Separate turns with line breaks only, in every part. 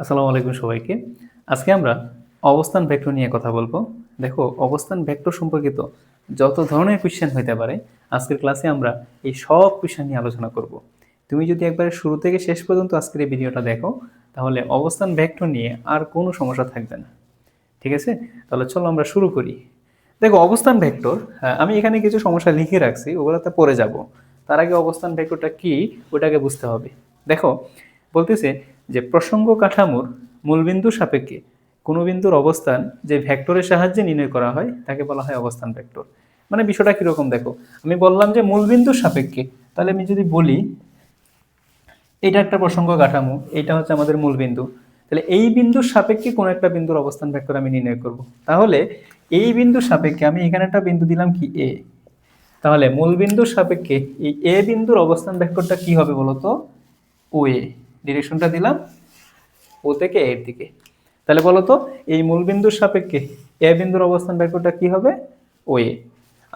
আসসালামু আলাইকুম সবাইকে। আজকে আমরা অবস্থান ভেক্টর নিয়ে কথা বলবো। দেখো, অবস্থান ভেক্টর সম্পর্কিত যত ধরনের কোয়েশ্চেন হইতে পারে, আজকের ক্লাসে আমরা এই সব কোয়েশ্চেন নিয়ে আলোচনা করব। তুমি যদি একবারে শুরু থেকে শেষ পর্যন্ত আজকের এই ভিডিওটা দেখো, তাহলে অবস্থান ভেক্টর নিয়ে আর কোনো সমস্যা থাকবে না। ঠিক আছে? তাহলে চলো আমরা শুরু করি। দেখো, অবস্থান ভেক্টর, আমি এখানে কিছু সমস্যা লিখে রাখছি, ওগুলোতে পরে যাব। তার আগে অবস্থান ভেক্টরটা কি ওটাকে বুঝতে হবে। দেখো, বলতেছে যে প্রসঙ্গ কাঠামোর মূলবিন্দুর সাপেক্ষে কোনো বিন্দুর অবস্থান যে ভেক্টরের সাহায্যে নির্ণয় করা হয় তাকে বলা হয় অবস্থান ভেক্টর। মানে বিষয়টা কিরকম দেখো, আমি বললাম যে মূলবিন্দুর সাপেক্ষে, তাহলে আমি যদি বলি এটা একটা প্রসঙ্গ কাঠামো, এটা হচ্ছে আমাদের মূল বিন্দু, তাহলে এই বিন্দুর সাপেক্ষে কোন একটা বিন্দুর অবস্থান ভেক্টর আমি নির্ণয় করব। তাহলে এই বিন্দুর সাপেক্ষে আমি এখানে একটা বিন্দু দিলাম কি এ, তাহলে মূল বিন্দুর সাপেক্ষে এই এ বিন্দুর অবস্থান ভেক্টরটা কি হবে বলতো? ও এ, ডিরেকশনটা দিলাম ও থেকে এর দিকে। তাহলে বলতো এই মূল বিন্দুর সাপেক্ষে এ বিন্দুর অবস্থান ভেক্টরটা কি হবে? ও এ।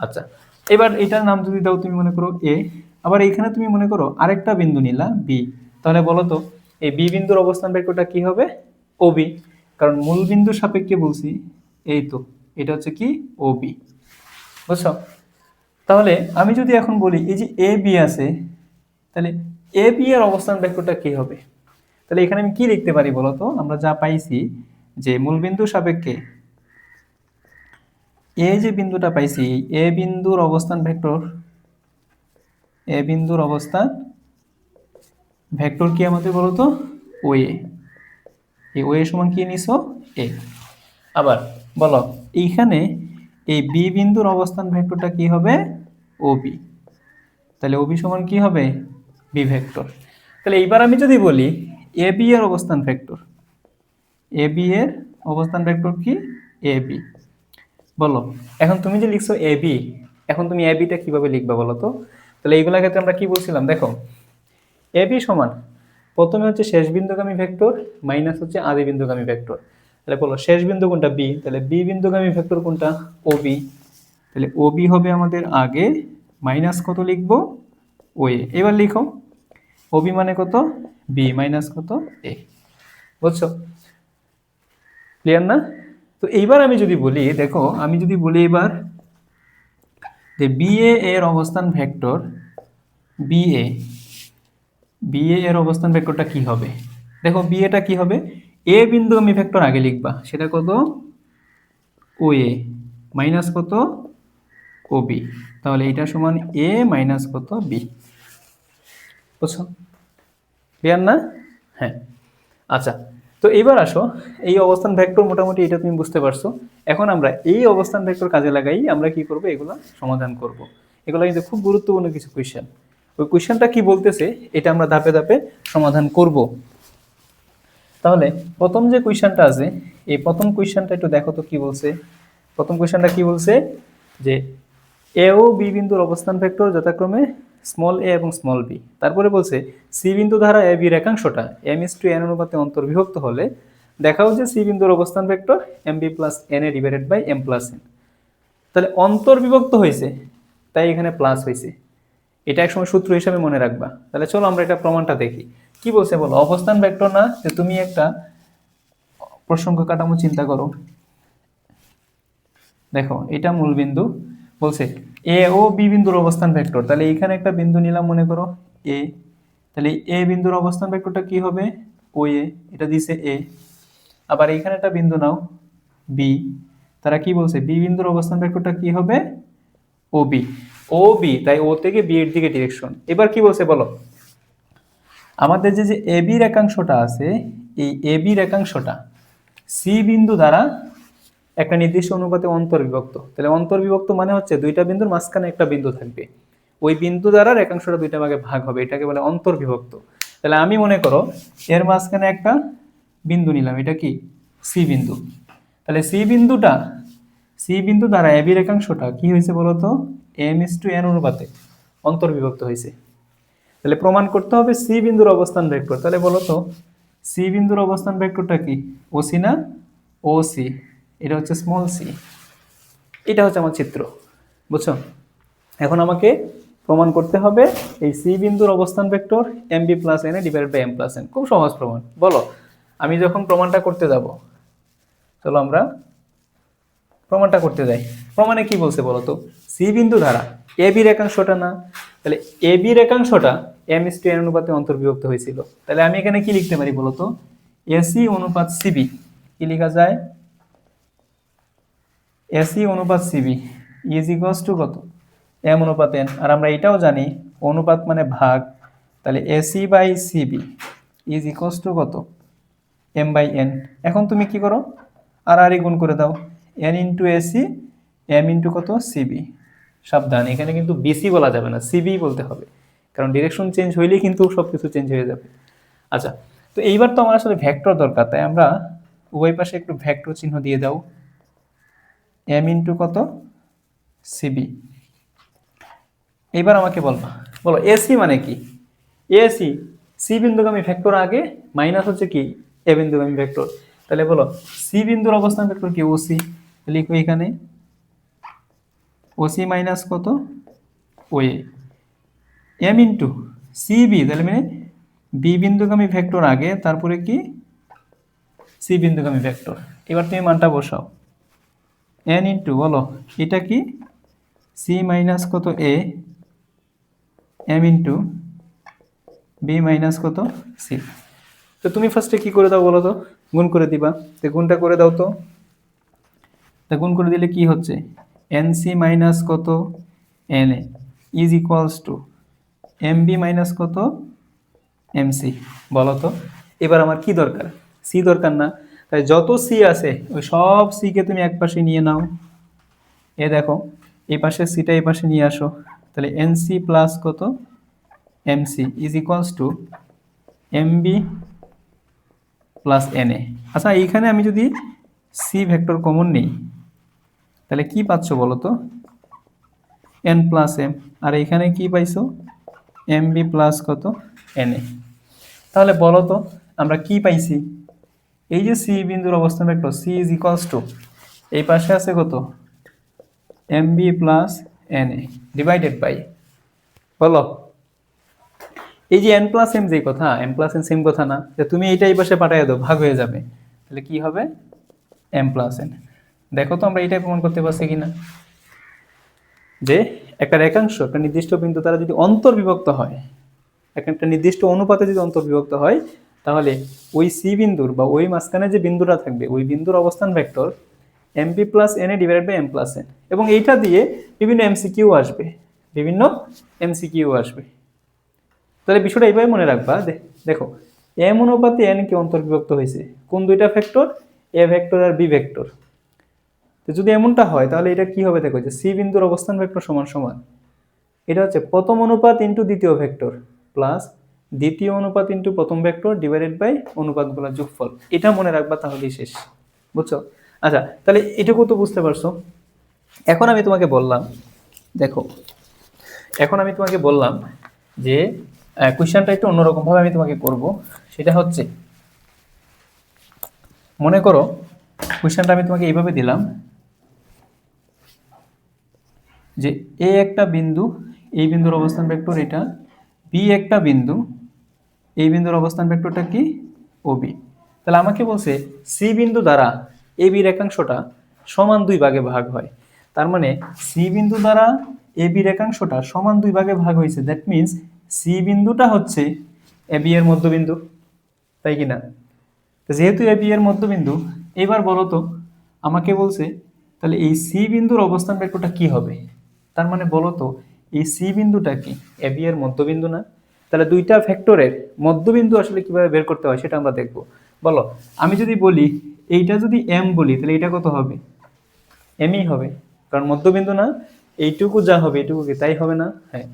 আচ্ছা, এবার এটার নাম যদি দাও তুমি মনে করো এ, আবার এখানে তুমি মনে করো আরেকটা বিন্দু নিলা বি, তাহলে বলতো এই বি বিন্দুর অবস্থান ভেক্টরটা কি হবে? O B. কারণ মূল বিন্দুর সাপেক্ষে বলছি, এই তো এটা হচ্ছে কি ও বি। বুঝছো? তাহলে আমি যদি এখন বলি এই যে এ বি আছে, তাহলে এ বি এর অবস্থান ভেক্টরটা কি হবে? তাহলে এখানে আমি কি লিখতে পারি বলতো? আমরা যা পাইছি যে মূলবিন্দুর সাপেক্ষে এ যে বিন্দুটা পাইছি, এ বিন্দুর অবস্থান ভেক্টর, এ বিন্দুর অবস্থান ভেক্টর কি আমাদের বলতো? ও এ। এই ও এ সমান কি নিছো? এ। আবার বলো এইখানে এই বি বিন্দুর অবস্থান ভেক্টরটা কি হবে? O B. তাহলে ও বি সমান কি হবে? B vector. তাহলে এইবার আমি যদি বলি এ বি এর অবস্থান ভেক্টর, এ বি এর অবস্থান ভেক্টর কি? A B. বলো, এখন তুমি যে লিখছো এ বি, এখন তুমি এ বিটা কিভাবে লিখবা বলো তো? তাহলে এইগুলোর ক্ষেত্রে আমরা কি বলছিলাম দেখো, এ বি সমান প্রথমে হচ্ছে শেষ বিন্দুগামী ভেক্টর মাইনাস হচ্ছে আদি বিন্দুগামী ভেক্টর। তাহলে বলো শেষ বিন্দু কোনটা? বি। তাহলে বি বিন্দুগামী ভেক্টর কোনটা? ও বি। তাহলে ও বি হবে আমাদের আগে, মাইনাস কত লিখবো? ও এ। এবার লিখো ও বি মানে কত? বি মাইনাস কত? এ। বুঝছো? ক্লিয়ার না? তো এইবার আমি যদি বলি, দেখো আমি যদি বলি এবার যে বিএ এর অবস্থান ভেক্টর, বিএ, বিএ এর অবস্থান ভেক্টরটা কি হবে? দেখো বিএটা কি হবে? এ বিন্দু আমি ভেক্টর আগে লিখবা, সেটা কত? ও এ মাইনাস কত? ও বি। তাহলে এটা সমান এ মাইনাস কত? বি। বুঝছো? ক্লিয়ার না? হ্যাঁ। আচ্ছা, তো এবার আসো, এই অবস্থান ভেক্টর মোটামুটি এটা তুমি বুঝতে পারছো। এখন আমরা এই অবস্থান ভেক্টর কাজে লাগাই আমরা কি করব? এগুলো সমাধান করব। এগুলো কিন্তু খুব গুরুত্বপূর্ণ কিছু কোয়েশ্চেন। ওই কোয়েশ্চেনটা কি বলতেছে এটা আমরা ধাপে ধাপে সমাধান করব। তাহলে প্রথম যে কোয়েশ্চেনটা আছে, এই প্রথম কোয়েশ্চেনটা একটু দেখো তো কি বলছে। প্রথম কোয়েশ্চেনটা কি বলছে যে এ ও বি বিন্দুর অবস্থান ভেক্টর যথাক্রমে স্মল এ এবং স্মল বি। তারপরে বলছে সি বিন্দু দ্বারা এ বি রেখাংশটা এম ইস টু এন অনুপাতে অন্তর্বিভক্ত হলে দেখাও যে সি বিন্দুর অবস্থান vector M B plus N A divided by M plus N. তাহলে অন্তর্বিভক্ত হয়েছে, তাই এখানে প্লাস হয়েছে। এটা একসময় সূত্র হিসাবে মনে রাখবা। তাহলে চলো আমরা এটা প্রমাণটা দেখি। কি বলছে বলো? অবস্থান ভেক্টর না, যে তুমি একটা প্রসঙ্গ কাঠামো চিন্তা করো। দেখো এটা মূল বিন্দু, বলছে এ ও বি বিন্দুর অবস্থান ভেক্টর, তাহলে এখানে একটা বিন্দু নিলাম মনে করো এ, তাহলে এ বিন্দুর অবস্থান ভেক্টরটা কি হবে? ও এ, এটা দিছে এ। আবার এখানে একটা বিন্দু নাও বি, তারা কি বলছে বি বিন্দুর অবস্থান ভেক্টরটা কি হবে? O B. ও বি, তাই ও থেকে বি এর দিকে ডিরেকশন। এবার কি বলছে বলো? আমাদের যে যে এ বি রেখাংশটা আছে, এই এ বি রেখাংশটা সি বিন্দু দ্বারা একটা নির্দিষ্ট অনুপাতে অন্তর্বিভক্ত। তাহলে অন্তর্বিভক্ত মানে হচ্ছে দুইটা বিন্দুর মাঝখানে একটা বিন্দু থাকবে, ওই বিন্দু দ্বারা রেখাংশটা দুইটা ভাগে ভাগ হবে, এটাকে বলে অন্তর্বিভক্ত। তাহলে আমি মনে করো এর মাঝখানে একটা বিন্দু নিলাম, এটা কি সি বিন্দু। তাহলে সি বিন্দুটা, সি বিন্দু দ্বারা এবি রেখাংশটা কি হয়েছে বলতো? এম ইস টু এন অনুপাতে অন্তর্বিভক্ত হয়েছে। তাহলে প্রমাণ করতে হবে সি বিন্দুর অবস্থান ভেক্টর। তাহলে বলতো সি বিন্দুর অবস্থান ভেক্টরটা কি? ও সি না? ও সি, এটা হচ্ছে স্মল সি। এটা হচ্ছে আমার চিত্র। বুঝছো? এখন আমাকে প্রমাণ করতে হবে এই সি বিন্দুর অবস্থান vector M B plus N A divided by M plus N. খুব সহজ প্রমাণ। বলো আমি যখন প্রমাণটা করতে যাব, চলো আমরা প্রমাণটা করতে যাই। প্রমাণে কি বলছে বলো তো, সি বিন্দু দ্বারা এ বি রেখাংশটা না, তাহলে এ বি রেখাংশটা m/n অনুপাতে অন্তর্বিভক্ত হয়েছিল। তাহলে আমি এখানে কি লিখতে পারি বলো তো, এসি অনুপাত সিবি, কি লেখা যায়, এসি অনুপাত সিবি ইজ ইকুয়ালস টু কত, এম অনুপাত এন। আর আমরা এটাও জানি অনুপাত মানে ভাগ, তাহলে AC by CB is equals to কত, এম বাই এন। এখন তুমি কি করো, আর আর গুণ করে দাও, N into AC M into কত সিবি। সাবধান, এখানে কিন্তু বিসি বলা যাবে না, সিবি বলতে হবে, কারণ ডিরেকশন চেঞ্জ হইলেই কিন্তু সবকিছু চেঞ্জ হয়ে যাবে। আচ্ছা, তো এইবার তো আমার আসলে ভেক্টর দরকার, তাই আমরা উভয় পাশে একটু ভেক্টর চিহ্ন দিয়ে দাও, এম ইন্টু কত সিবি। এবার আমাকে বলবা, বলো এসি মানে কি, এসি সি বিন্দুগামী ভেক্টর আগে মাইনাস হচ্ছে কি এ বিন্দুগামী ভেক্টর। তাহলে বলো সি বিন্দুর অবস্থান ভেক্টর কি, ওসি, লিখো এখানে ওসি মাইনাস কত ওএ, এম ইন্টু সিবি, তাহলে মানে বি বিন্দুগামী ভেক্টর আগে, তারপরে কি সি বিন্দুগামী ভেক্টর। এবার তুমি মানটা বসাও, এন ইন্টু বলো এটা কি সি মাইনাস কত A M into B minus কত সি। তো তুমি ফার্স্টে কি করে দাও বলো তো, গুণ করে দিবা, তো গুণটা করে দাও তো। তা গুণ করে দিলে কি হচ্ছে, এন সি মাইনাস কত N A is equals to M B minus কত এম সি। বলো তো এবার আমার কি দরকার, সি দরকার না, তাই যত সি আছে ওই সব সিকে তুমি এক পাশে নিয়ে নাও। এ দেখো এই পাশে সিটা এই পাশে নিয়ে আসো, তাহলে এন সি প্লাস কত M C is equals to M B plus N A. আচ্ছা এইখানে আমি যদি সি ভেক্টর কমন নিই তাহলে কি পাচ্ছ বলো তো, এন প্লাস এম, আর এখানে কি পাইছো এম বি প্লাস কত এন এ। তাহলে বলো তো আমরা কি পাইছি, এই যে সি বিন্দুর অবস্থান vector C is equals to এই পাশে আছে কত M B plus N A divided by, বলো এই যে এন প্লাস এম, যে কথা এম প্লাস এন সেম কথা না, যে তুমি এইটা এই পাশে পাঠিয়ে দাও ভাগ হয়ে যাবে, তাহলে কি হবে এম প্লাস এন। দেখো তো আমরা এইটাই প্রমাণ করতে পারছি কিনা, যে একটা রেখাংশ একটা নির্দিষ্ট বিন্দু দ্বারা যদি অন্তর্বিভক্ত হয়, একটা নির্দিষ্ট অনুপাতে যদি অন্তর্বিভক্ত হয়, তাহলে ওই সি বিন্দুর বা ওই মাঝখানে যে বিন্দুটা থাকবে ওই বিন্দুর অবস্থান vector M P plus N A divided by M plus N, এবং এইটা দিয়ে বিভিন্ন এমসিকিউ আসবে, বিভিন্ন এমসিকিউ আসবে। তাহলে বিষয়টা এইভাবে মনে রাখবা, দেখো এম অনুপাতে এন কে অন্তর্বিভক্ত হয়েছে কোন দুইটা ভেক্টর, এ ভেক্টর আর বি ভেক্টর। তো যদি এমনটা হয় তাহলে এটা কি হবে, দেখো যে সি বিন্দুর অবস্থান ভেক্টর সমান সমান এটা হচ্ছে প্রথম অনুপাত ইন্টু দ্বিতীয় ভেক্টর প্লাস দ্বিতীয় অনুপাত ইন্টু প্রথম ভেক্টর ডিভাইডেড বাই অনুপাতগুলোর যোগফল। এটা মনে রাখবা তাহলেই শেষ, বুঝছো? আচ্ছা তাহলে এটুকু তো বুঝতে পারছো। এখন আমি তোমাকে বললাম, দেখো এখন আমি তোমাকে বললাম যে কোয়েশ্চেনটা একটু অন্যরকম ভাবে আমি তোমাকে করব। সেটা হচ্ছে মনে করো কোয়েশ্চেনটা আমি তোমাকে এইভাবে দিলাম যে এ একটা বিন্দু, এই বিন্দুর অবস্থান ভেক্টর এটা, বি একটা বিন্দু, এই বিন্দুর অবস্থান ভেক্টরটা কি ও বি। তাহলে আমাকে বলছে সি বিন্দু দ্বারা এ বি রেখাংশটা সমান দুই ভাগে ভাগ হয়। তার মানে সি বিন্দু দ্বারা এ বি রেখাংশটা সমান দুই ভাগে ভাগ হয়েছে, দ্যাট মিনস সি বিন্দুটা হচ্ছে এ বি এর মধ্যবিন্দু, তাই কি না? যেহেতু এ বি এর মধ্যবিন্দু, এবার বলো তো আমাকে বলছে তাহলে এই সি বিন্দুর অবস্থান ভেক্টরটা কি হবে। তার মানে বলো তো এই সি বিন্দুটা কি এ বি এর মধ্যবিন্দু না? তাহলে দুইটা ভেক্টরের মধ্যবিন্দু আসলে কিভাবে বের করতে হয় সেটা আমরা দেখব। বলো আমি যদি বলি এইটা যদি এম বলি তাহলে এটা কত হবে, এমই হবে, কারণ মধ্যবিন্দু না, এইটুকু যা হবে এইটুকু কি তাই হবে না? হ্যাঁ।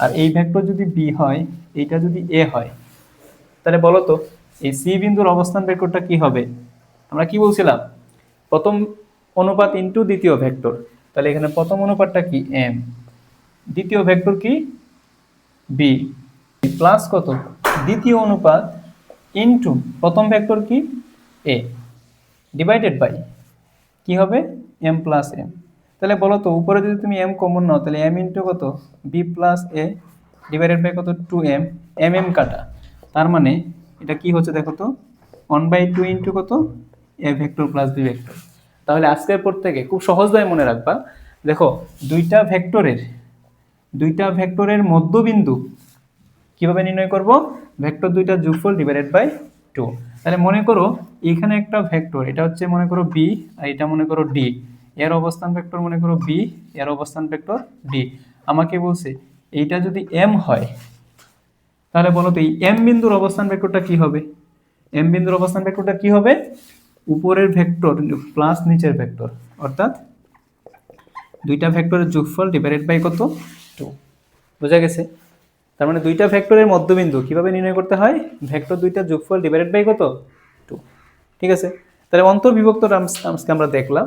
আর এই ভেক্টর যদি বি হয়, এইটা যদি এ হয়, তাহলে বলো তো এই সি বিন্দুর অবস্থান ভেক্টরটা কি হবে? আমরা কি বলছিলাম, প্রথম অনুপাত ইনটু দ্বিতীয় ভেক্টর। তাহলে এখানে প্রথম অনুপাতটা কি এম, দ্বিতীয় ভেক্টর কি বি, প্লাস কত দ্বিতীয় অনুপাত ইনটু প্রথম ভেক্টর কি এ ডিভাইডেড বাই কি হবে এম প্লাস এম। তাহলে বলো তো উপরে যদি তুমি এম কমন নাও তাহলে এম ইনটু কত B plus A divided by কত টু এম, এম এম কাটা, তার মানে এটা কি হচ্ছে দেখো তো 1/2 ইন্টু কত A vector plus B vector. তাহলে আজকের পর থেকে খুব সহজভাবে মনে রাখবা, দেখো দুইটা ভেক্টরের মধ্যবিন্দু কিভাবে নির্ণয় করব, ভেক্টর দুইটা যোগফল ডিভাইডেড বাই 2। তাহলে মনে করো এখানে একটা ভেক্টর, এটা হচ্ছে মনে করো বি আর এটা মনে করো ডি, এর অবস্থান ভেক্টর মনে করো বি, এর অবস্থান ভেক্টর ডি। আমাকে বলছে এইটা যদি এম হয়, তাহলে বলো তো এই এম বিন্দুর অবস্থান ভেক্টরটা কি হবে? এম বিন্দুর অবস্থান ভেক্টরটা কি হবে? উপরের ভেক্টর প্লাস নিচের ভেক্টর, অর্থাৎ দুইটা ভেক্টরের যোগফল ডিভাইডেড বাই কত 2। বোঝা গেছে? তার মানে দুইটা ভেক্টরের মধ্যবিন্দু কিভাবে নির্ণয় করতে হয়, ভেক্টর দুইটা যোগফল ডিভাইডেড বাই কত 2। ঠিক আছে, তাহলে অন্তর্বিভক্ত টার্মসকে আমরা দেখলাম।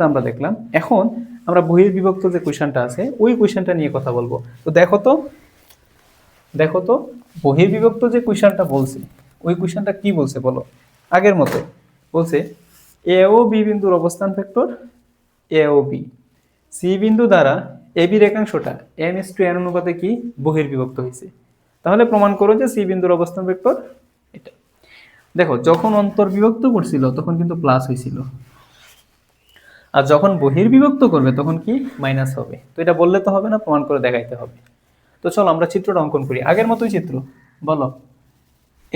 আমরা দেখলাম, এখন আমরা বহির্বিভক্ত যে কোশ্চেনটা আছে ওই কোশ্চেনটা নিয়ে কথা বলবো। তো দেখো তো বহির্বিভক্ত যে কোশ্চেনটা বলছে ওই কোশ্চেনটা কি বলছে বলো? আগের মতো বলছে এ ও বি বিন্দুর অবস্থান ভেক্টর এ ও বি সি বিন্দু দ্বারা এ বি রেখাংশটা m:n অনুপাতে কি বহির্বিভক্ত হয়েছে। তাহলে প্রমাণ করো যে সি বিন্দুর অবস্থান ভেক্টর এটা। দেখো যখন অন্তর্বিভক্ত করছিল তখন কিন্তু প্লাস হয়েছিল, আর যখন বহির্বিভক্ত করবে তখন কি মাইনাস হবে। তো এটা বললে তো হবে না, প্রমাণ করে দেখাইতে হবে। তো চলো আমরা চিত্রটা অঙ্কন করি, আগের মতোই চিত্র। বলো,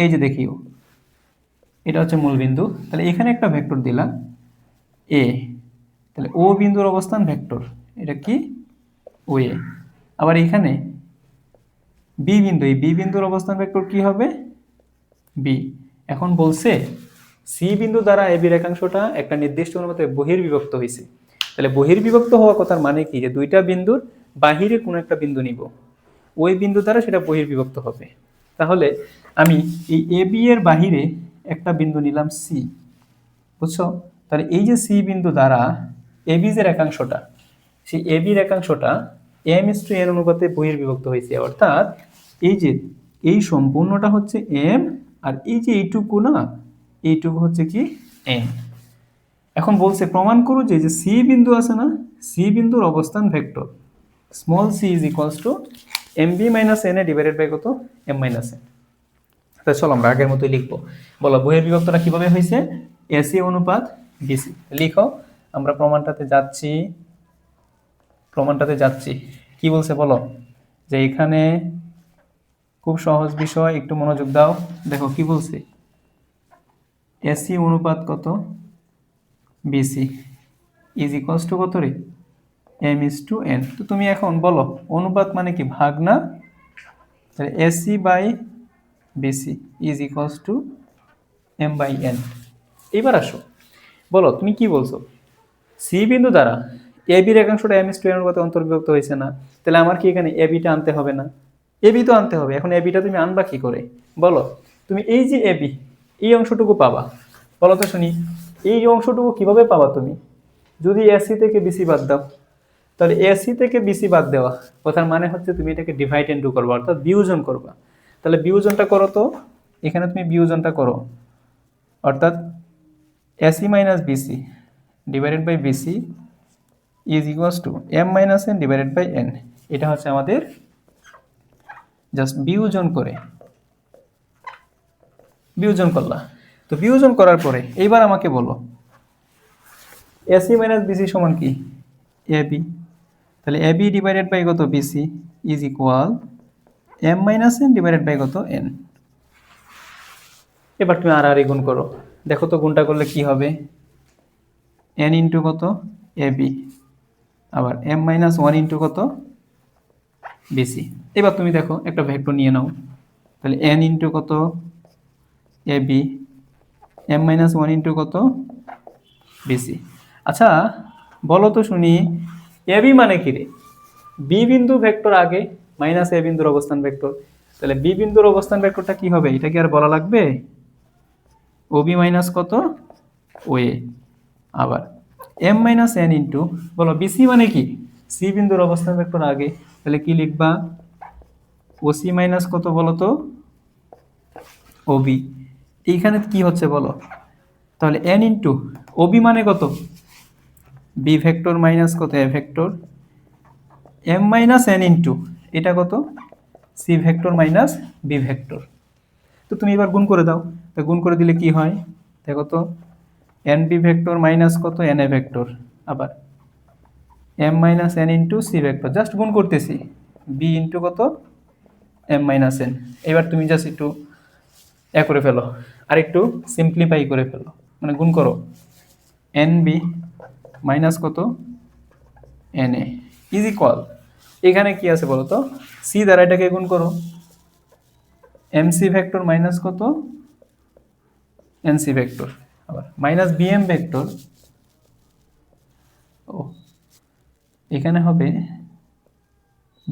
এই যে দেখিও এটা হচ্ছে মূল বিন্দু, তাহলে এখানে একটা ভেক্টর দিলাম এ, তাহলে ও বিন্দুর অবস্থান ভেক্টর এটা কি ও এ। আবার এখানে বি বিন্দু, এই বি বিন্দুর অবস্থান ভেক্টর কি হবে বি। এখন বলছে সি বিন্দু দ্বারা এ বি রেখাংশটা একটা নির্দিষ্ট অনুপাতে বহির্বিভক্ত হয়েছে। তাহলে বহির্বিভক্ত হওয়া কথার মানে কি, যে দুইটা বিন্দুর বাহিরে কোনো একটা বিন্দু নিব, ওই বিন্দু দ্বারা সেটা বহির্বিভক্ত হবে। তাহলে আমি এই এ বি এর বাহিরে একটা বিন্দু নিলাম সি, বুঝছো? তাহলে এই যে সি বিন্দু দ্বারা এ বি যে রেখাংশটা, সেই এ বি রেখাংশটা m:n অনুপাতে বহির্বিভক্ত হয়েছে। অর্থাৎ এই যে এই সম্পূর্ণটা হচ্ছে m, আর এই যে এইটুকু না, এইটুকু হচ্ছে কি n। এখন বলছে প্রমাণ করো যে যে সি বিন্দু আছে না, সি বিন্দুর অবস্থান vector small c is equals to mb minus n divided by কত m মাইনাস n। তাহলে চলো আমরা আগের মতোই লিখবো। বলো বহির্বিভক্তটা কিভাবে হয়েছে, এসি অনুপাত বিসি। লিখো, আমরা প্রমাণটাতে যাচ্ছি। কি বলছে বলো, যে এখানে খুব সহজ বিষয়, একটু মনোযোগ দাও। দেখো কি বলছে, এসি অনুপাত কত বিসি ইজ ইকুয়ালস টু কত রে m:n। তো তুমি এখন বলো অনুপাত মানে কি ভাগ না, তাহলে AC by BC is equals to m/n। এবার আসো, বলো তুমি কি বলছো, সি বিন্দু দ্বারা এ বি রেখাংশটা m:n অনুপাতে অন্তর্বিভক্ত হয়েছে না, তাহলে আমার কি এখানে এ বিটা আনতে হবে না? এ বি তো আনতে হবে। এখন এ বিটা তুমি আনবা কি করে বলো? তুমি এই যে এ বি এই অংশটুকু পাবা, বলো তো শুনি এই অংশটুকু কিভাবে পাবা তুমি? যদি এসি থেকে বিসি বাদ দাও, তাহলে এসি থেকে বিসি বাদ দেওয়া কথার মানে হচ্ছে তুমি এটাকে ডিভাইড ইনটু করবা, অর্থাৎ বিয়োজন করবা। তাহলে বিয়োজনটা করো তো, এখানে তুমি বিয়োজনটা করো, অর্থাৎ AC minus BC divided by BC is equals to m-n divided by n। এটা হচ্ছে আমাদের জাস্ট বিয়োজন করলা। তো বিয়োজন করার পরে এইবার আমাকে বলো এসি মাইনাস বিসি সমান কি এ বি। তাহলে এ বি ডিভাইডেড বাই কত BC is equal m-n divided by কত n। এবার তুমি আর গুণ করো, দেখো তো গুণটা করলে কি হবে, n ইন্টু কত এ বি, আবার m-1 ইন্টু কত বিসি। এবার তুমি দেখো একটা ভেক্টর নিয়ে নাও, তাহলে n ইন্টু কত এ বি, m-1 ইন্টু কত বিসি। আচ্ছা বলো তো শুনি, এ বি মানে কি রে? বি বিন্দু ভেক্টর আগে মাইনাস এ বিন্দুর অবস্থান ভেক্টর, তাহলে বি বিন্দুর অবস্থান ভেক্টরটা কি হবে? এটা কি আর বলা লাগবে? ও বি মাইনাস কত ও এ, আবার m-n ইন্টু বলো বিসি মানে কি, সি বিন্দুর অবস্থান ভেক্টর আগে, তাহলে কি লিখবা ওসি মাইনাস কত বলো তো ওবি। এইখানে কি হচ্ছে বলো, তাহলে n ইন্টু ওবি মানে কত বি ভেক্টর মাইনাস কত এ ভেক্টর, m-n ইন্টু এটা কত C vector minus B vector. তো তুমি এবার গুণ করে দাও। তো গুণ করে দিলে কি হয় দেখো তো, এন বি ভেক্টর মাইনাস কত এন এ ভেক্টর, আবার M minus N into C vector, just গুণ করতেছি, বি ইন্টু কত এম মাইনাস এন। এবার তুমি জাস্ট একটু করে ফেলো, আর একটু সিম্পলিফাই করে ফেলো, মানে গুণ করো এন বি মাইনাস কত এন এ ইজ ইকুয়াল, এখানে কি আছে বলো তো, সি দ্বারা এটাকে গুণ করো, এম সি ভেক্টর মাইনাস কত এন সি ভেক্টর, আবার মাইনাস বি এম ভেক্টর, ও এখানে হবে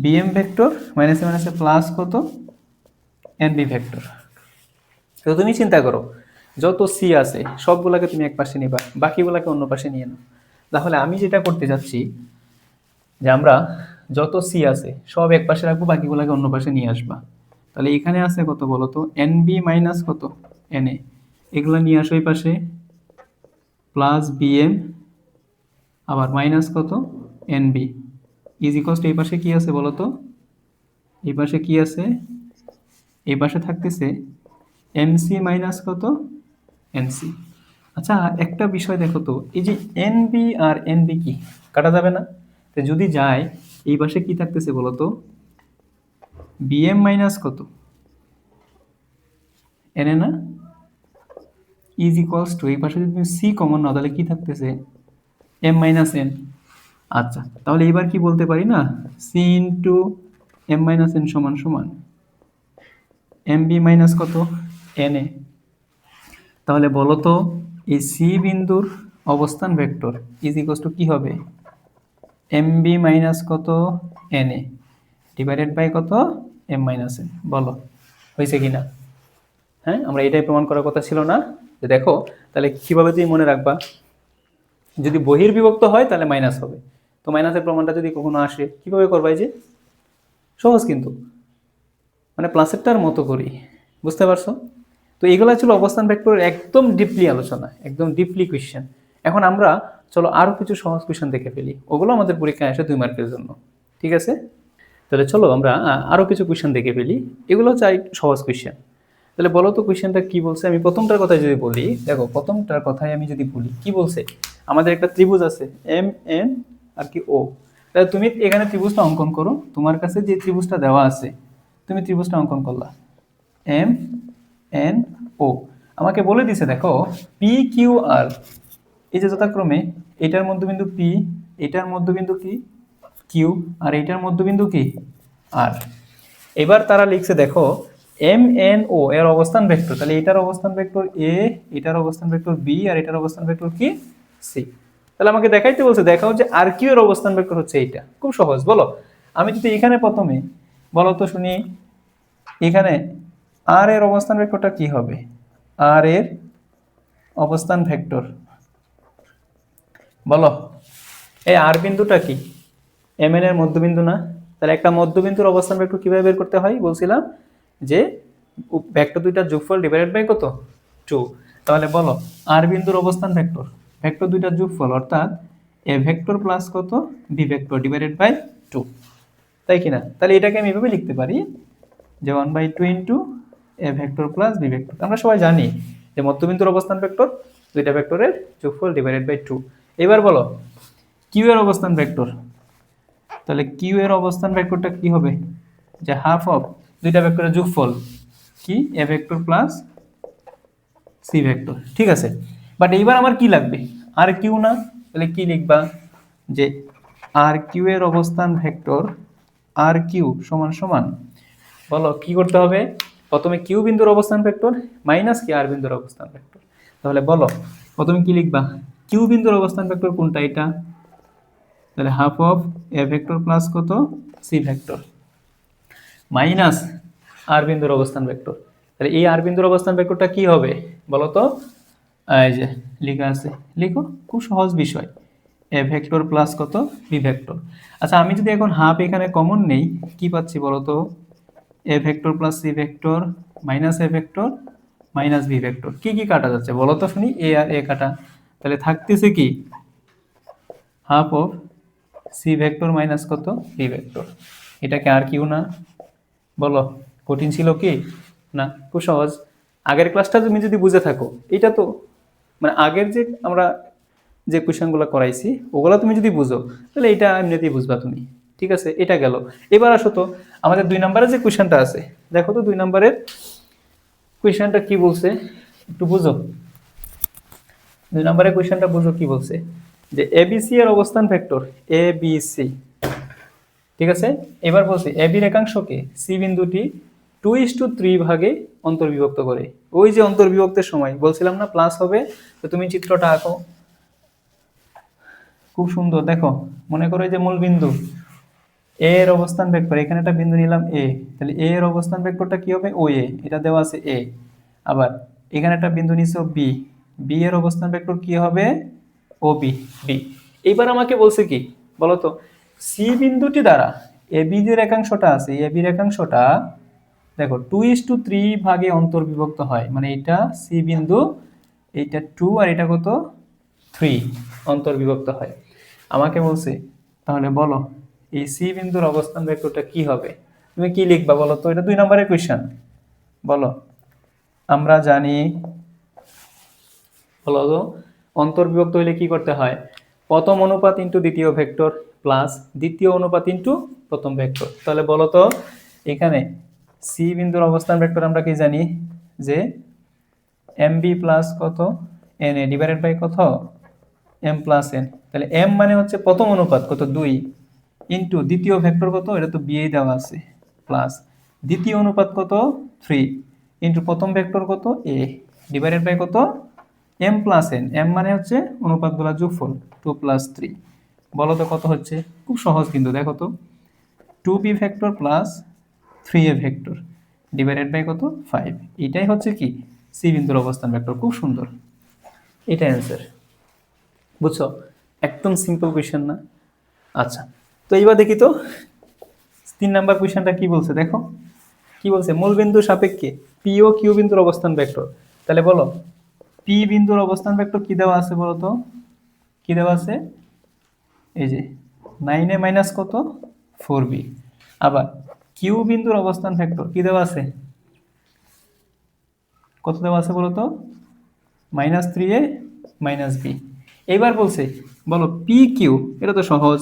বিএম ভেক্টর মাইনাসে মাইনাসে প্লাস কত এন বি ভেক্টর। তো তুমি চিন্তা করো, যত সি আছে সবগুলোকে তুমি এক পাশে নিবা, বাকিগুলোকে অন্য পাশে নিয়ে নাও। তাহলে আমি যেটা করতে যাচ্ছি যে আমরা যত সি আছে সব এক পাশে রাখবো, বাকিগুলোকে অন্য পাশে নিয়ে আসবা। তাহলে এখানে আছে কত বলো তো, এন বি মাইনাস কত এন এ, এগুলো নিয়ে আসো এই পাশে, প্লাস বিএম আবার মাইনাস কত N B is equals to এই পাশে কি আছে বলো তো, এই পাশে কি আছে, এই পাশে থাকতেছে এমসি মাইনাস কত এনসি। আচ্ছা একটা বিষয় দেখো তো, এই যে এনবি আর এনবি কি কাটা যাবে না? তো যদি যায়, এই পাশে কি থাকতেছে বলো তো, বিএম মাইনাস কত এন এ না, ইজ ইকুয়ালস টু এই পাশে যদি তুমি সি কমন নাও তাহলে কি থাকতেছে এম মাইনাস এন। আচ্ছা তাহলে এবার কি বলতে পারি না, C into M minus N সমান সমান এম বি মাইনাস কত এন এ। তাহলে বলো তো এই সি বিন্দুর অবস্থান ভেক্টর ইজ ইকুয়ালস টু কি হবে, এম বি মাইনাস কত এন এ ডিভাইডেড বাই কত এম মাইনাস এন। বলো হয়েছে কি না? হ্যাঁ, আমরা এটাই প্রমাণ করার কথা ছিল না? যে দেখো তাহলে কিভাবে তুমি মনে রাখবা, যদি বহির্বিভক্ত হয় তাহলে মাইনাস হবে, তো মাইনাসের প্রমাণটা যদি কখনো আসে কিভাবে করবা, এই যে সহজ কিন্তু, মানে প্লাসেরটার মতো করি, বুঝতে পারছো? তো এগুলো ছিল অবস্থান ভেক্টরের একদম ডিপলি আলোচনা, একদম ডিপলি কোয়েশ্চেন। এখন আমরা চলো আরো কিছু সহজ কোয়েশ্চেন দেখে ফেলি, ওগুলো আমাদের পরীক্ষায় আসে 2 মার্কের জন্য, ঠিক আছে? তাহলে চলো আমরা আরো কিছু কোয়েশ্চেন দেখে ফেলি, এগুলো চাই সহজ কোয়েশ্চেন। তাহলে বলো তো কোয়েশ্চেনটা কি বলছে, আমি প্রথমটার কথাই যদি বলি, দেখো প্রথমটার কথাই আমি যদি বলি কি বলছে, আমাদের একটা ত্রিভুজ আছে এম এন আর কি ও, তাহলে তুমি এখানে ত্রিভুজটা অঙ্কন করো, তোমার কাছে যে ত্রিভুজটা দেওয়া আছে তুমি ত্রিভুজটা অঙ্কন করলা, এম এন ও আমাকে বলে দিছে দেখো পি কিউ আর, এই যে যথাক্রমে এটার মধ্যবিন্দু পি, এটার মধ্যবিন্দু কি কিউ, আর এটার মধ্যবিন্দু কি আর। এবার তারা লিখছে দেখো এম এন ও এর অবস্থান ভেক্টর, তাহলে এটার অবস্থান ভেক্টর এ, এটার অবস্থান ভেক্টর বি, আর এটার অবস্থান ভেক্টর কি সি। তাহলে আমাকে দেখাইতে বলছে, দেখাও যে আর কিউ এর অবস্থান ভেক্টর হচ্ছে এইটা। খুব সহজ, বলো আমি যদি এখানে প্রথমে বলো তো শুনি, এখানে আর এর অবস্থান ভেক্টরটা কি হবে, আর এর অবস্থান ভেক্টর বলো, এই আর বিন্দুটা কি এম এন এর মধ্যবিন্দু না? তাহলে একটা মধ্যবিন্দুর অবস্থান ভেক্টর কিভাবে বের করতে হয় বলছিলাম, যে ভেক্টর দুইটার যোগফল ডিভাইডেড বাই কত 2। তাহলে বলো আর বিন্দুর অবস্থান ভেক্টর, ভেক্টর দুইটার যোগফল অর্থাৎ এ ভেক্টর প্লাস কত বি ভেক্টর ডিভাইডেড বাই 2, তাই কিনা? তাহলে এটাকে আমি এভাবে লিখতে পারি যে 1/2 into A vector plus B vector. আমরা সবাই জানি যে মধ্যবিন্দুর অবস্থান ভেক্টর দুইটা ভেক্টরের যোগফল ডিভাইডেড বাই 2। এবার বলো কিউ এর অবস্থান ভেক্টর, তাহলে কিউ এর অবস্থান ভেক্টরটা কি হবে, যে হাফ অফ দুইটা ভেক্টরের যোগফল কি A vector plus C vector, ঠিক আছে? বাট এইবার আমার কি লাগবে, আর কিউ না, তাহলে কি লিখবা, যে আর কিউ এর অবস্থান ভেক্টর আর কিউ সমান সমান, বলো কি করতে হবে, প্রথমে কিউ বিন্দুর অবস্থান ভেক্টর মাইনাস কি আর বিন্দুর অবস্থান ভেক্টর। তাহলে বলো প্রথমে কি লিখবা, কিউ বিন্দুর অবস্থান ভেক্টর কোনটা, এটা, তাহলে half of A vector plus কত সি ভেক্টর মাইনাস আর বিন্দুর অবস্থান ভেক্টর। তাহলে এই আর বিন্দুর অবস্থান ভেক্টরটা কি হবে বলো তো, এই যে লেখা আছে, লিখো, খুব সহজ বিষয়, এ ভেক্টর প্লাস কত বি ভেক্টর। আচ্ছা আমি যদি এখন হাফ এখানে কমন নেই কি পাচ্ছি বলো তো, A vector plus C vector minus A vector minus B vector, কি কি কাটা যাচ্ছে বলো তো শুনি, এ আর এ কাটা, তাহলে থাকতেছে কি half of C vector minus কত বি ভেক্টর। এটাকে আর কিউ না? বলো কঠিন ছিল কি না, খুব সহজ। আগের ক্লাসটা তুমি যদি বুঝে থাকো, এটা তো মানে আগের যে আমরা যে কোয়েশ্চেনগুলো করাইছি ওগুলো তুমি যদি বুঝো তাহলে এটা এমনিতেই বুঝবা তুমি। ঠিক আছে, এটা গেল। এবার আসো তো আমাদের 2 নম্বরের যে কোয়েশ্চেনটা আছে, দেখো তো 2 নম্বরের কোয়েশ্চেনটা কি বলছে, একটু বুঝো। 2 নম্বরের কোয়েশ্চেনটা বুঝো কি বলছে, যে এবিসি এর অবস্থান ভেক্টর এবিসি। ঠিক আছে, এবার বলছি এবি রেখাংশকে সি বিন্দুটি 2:3 ভাগে অন্তর্বিভক্ত করে। ওই যে অন্তর্বিভক্তের সময় বলছিলাম না প্লাস হবে, তো তুমি চিত্রটা আঁকো। খুব সুন্দর, দেখো মনে করো এই যে মূল বিন্দু এ এর অবস্থান ভেক্টর, এখানে একটা বিন্দু নিলাম এ, তাহলে এ এর অবস্থান ভেক্টরটা কি হবে, ও এ, এটা দেওয়া আছে এ। আবার এখানে একটা বিন্দু নিছো বি, বি এর অবস্থান ভেক্টর কি হবে, ও বি, বি। এইবার আমাকে বলছে কি বলতো, সি বিন্দুটি দ্বারা এ বি যে রেখাংশটা আছে, এ বি রেখাংশটা দেখো 2:3 ভাগে অন্তর্বিভক্ত হয়, মানে এটা সি বিন্দু, এইটা 2 আর এটা কত 3 অন্তর্বিভক্ত হয়। আমাকে বলছে তাহলে বলো এই সি বিন্দুর অবস্থান ভেক্টরটা কি হবে। তুমি কি লিখবা বলো তো, এটা 2 নম্বরের কোশ্চেন। বলো, আমরা জানি, বলো তো অন্তর্বিভক্ত হইলে কি করতে হয়, প্রথম অনুপাত ইনটু দ্বিতীয় ভেক্টর প্লাস দ্বিতীয় অনুপাত ইনটু প্রথম ভেক্টর। তাহলে বলো তো এখানে সি বিন্দুর অবস্থান ভেক্টর আমরা কি জানি, যে এম বি প্লাস কত এন এ ডিভাইডেড বাই কত এম প্লাস এন। তাহলে এম মানে হচ্ছে প্রথম অনুপাত কত 2 ইনটু দ্বিতীয় ভেক্টর কত, এটা তো বিয়ে দেওয়া আছে, প্লাস দ্বিতীয় অনুপাত কত 3 ইনটু প্রথম ভেক্টর কত এ ডিভাইডেড বাই কত এম প্লাস এন। এম মানে হচ্ছে অনুপাতগুলো যোগফল 2 প্লাস 3। বলো তো কত হচ্ছে, খুব সহজ কিন্তু, দেখো তো 2b vector plus 3a vector divided by কত 5। এটাই হচ্ছে কি সি বিন্দুর অবস্থান ভেক্টর। খুব সুন্দর, এটা অ্যান্সার। বুঝছো, একদম সিম্পল কোয়েশ্চেন না। আচ্ছা, তো এইবার দেখি তো 3 নাম্বার কোয়েশ্চেনটা কি বলছে, দেখো কি বলছে, মূল বিন্দুর সাপেক্ষে পি ও কিউ বিন্দুর অবস্থান ভেক্টর। তাহলে বলো পি বিন্দুর অবস্থান ভেক্টর কি দেওয়া আছে বলো তো, কি দেওয়া আছে, এই যে 9a মাইনাস কত 4b। আবার কিউ বিন্দুর অবস্থান ভেক্টর কি দেওয়া আছে, কত দেওয়া আছে বলো তো, -3a মাইনাস বি। এইবার বলছে বলো পি কিউ, এটা তো সহজ,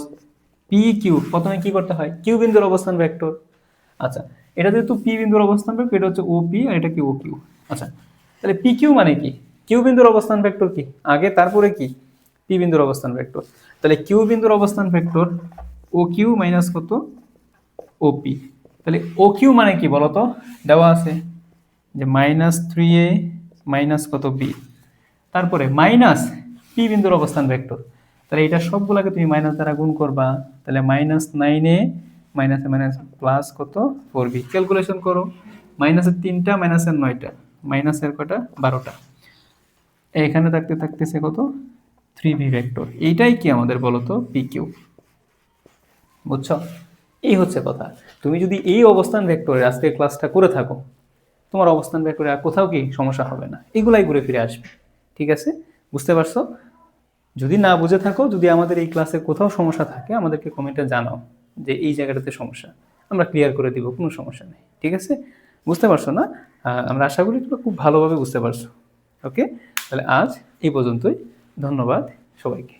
পি কিউ প্রথমে কি করতে হয়, কিউ বিন্দুর অবস্থান ভেক্টর। আচ্ছা, এটা যেহেতু পি বিন্দুর অবস্থান ভেক্টর, এটা হচ্ছে ও পি আর এটা কি ও কিউ। আচ্ছা, তাহলে পি কিউ মানে কি, কিউ বিন্দুর অবস্থান ভেক্টর কি আগে, তারপরে কি পি বিন্দুর অবস্থান ভেক্টর। তাহলে কিউ বিন্দুর অবস্থান ভেক্টর ও কিউ মাইনাস কত ওপি। তাহলে ও কিউ মানে কি বলতো, দেওয়া আছে যে -3a মাইনাস কত বি, তারপরে মাইনাস পি বিন্দুর অবস্থান ভেক্টর। তাহলে এটা সবগুলোকে তুমি মাইনাস দ্বারা গুণ করবা, তাহলে -9a মাইনাসে মাইনাস প্লাস কত 4b। ক্যালকুলেশন করো, মাইনাসের 3টা মাইনাসের 9টা মাইনাসের কটা 12টা, এখানে থাকতে থাকতেছে কত 3b ভেক্টর। এইটাই কি আমাদের বলতো পি কিউ। বুঝছো, এই হচ্ছে কথা। তুমি যদি এই অবস্থান ভেক্টরের আজকে ক্লাসটা করে থাকো, তোমার অবস্থান ভেক্টরে আর কোথাও কি সমস্যা হবে না, এগুলাই ঘুরে ফিরে আসবে। ঠিক আছে, বুঝতে পারছো? যদি না বুঝে থাকো, যদি আমাদের এই ক্লাসে কোথাও সমস্যা থাকে আমাদেরকে কমেন্টে জানাও যে এই জায়গাটাতে সমস্যা, আমরা ক্লিয়ার করে দিব, কোনো সমস্যা নেই। ঠিক আছে, বুঝতে পারছো না? আমরা আশা করি তোমরা খুব ভালোভাবে বুঝতে পারছো। ওকে, তাহলে আজ এই পর্যন্তই। ধন্যবাদ সবাইকে।